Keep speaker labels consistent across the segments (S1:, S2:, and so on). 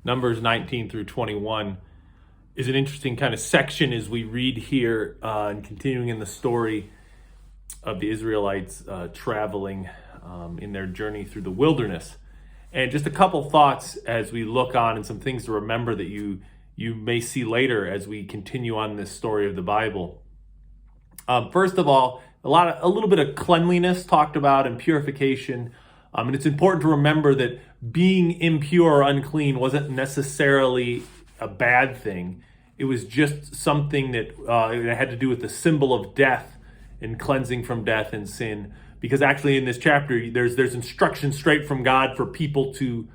S1: Numbers 19 through 21 is an interesting kind of section as we read here and continuing in the story of the Israelites traveling in their journey through the wilderness. And just a couple thoughts as we look on, and some things to remember that you may see later as we continue on this story of the Bible. First of all, a little bit of cleanliness talked about and purification. And it's important to remember that being impure or unclean wasn't necessarily a bad thing. It was just something that it had to do with the symbol of death and cleansing from death and sin. Because actually in this chapter, there's instruction straight from God for people to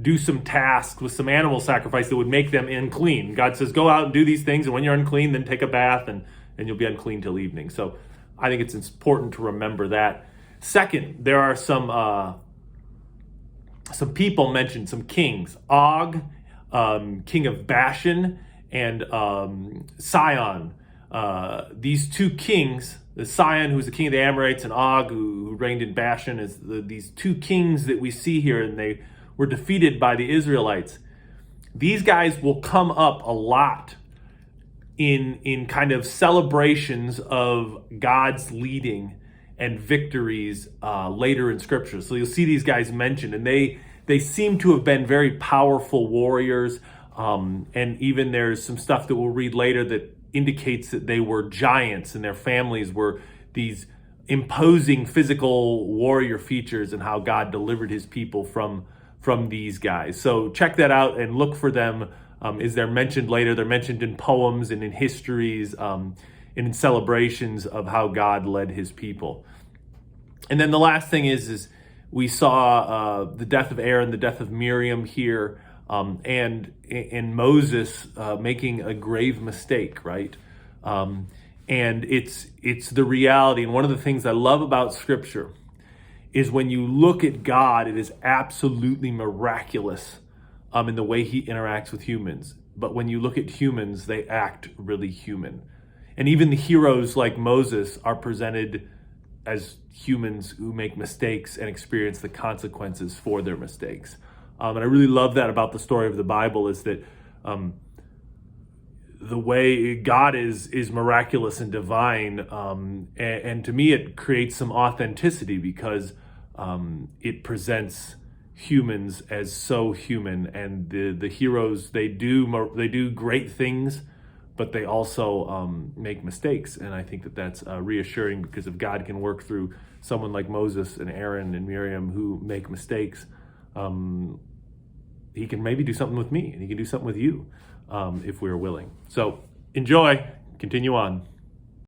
S1: do some tasks with some animal sacrifice that would make them unclean. God says, go out and do these things, and when you're unclean, then take a bath, and you'll be unclean till evening. So I think it's important to remember that. Second, there are some people mentioned, some kings. Og, king of Bashan, and Sihon. These two kings, the Sihon, who's the king of the Amorites, and Og, who reigned in Bashan, is these two kings that we see here, and they were defeated by the Israelites. These guys will come up a lot in kind of celebrations of God's leading and victories later in Scripture. So you'll see these guys mentioned, and they seem to have been very powerful warriors. And even there's some stuff that we'll read later that indicates that they were giants and their families were these imposing physical warrior features, and how God delivered his people from these guys. So check that out and look for them as they're mentioned later. They're mentioned in poems and in histories and in celebrations of how God led his people. And then the last thing is we saw the death of Aaron, the death of Miriam here, and Moses making a grave mistake, right? And it's the reality. And one of the things I love about Scripture is when you look at God, it is absolutely miraculous in the way he interacts with humans. But when you look at humans, they act really human. And even the heroes like Moses are presented as humans who make mistakes and experience the consequences for their mistakes. And I really love that about the story of the Bible, is that the way God is miraculous and divine. And to me, it creates some authenticity, because it presents humans as so human. And the heroes, they do great things, but they also make mistakes. And I think that that's reassuring, because if God can work through someone like Moses and Aaron and Miriam who make mistakes, he can maybe do something with me, and he can do something with you if we're willing. So enjoy, continue on.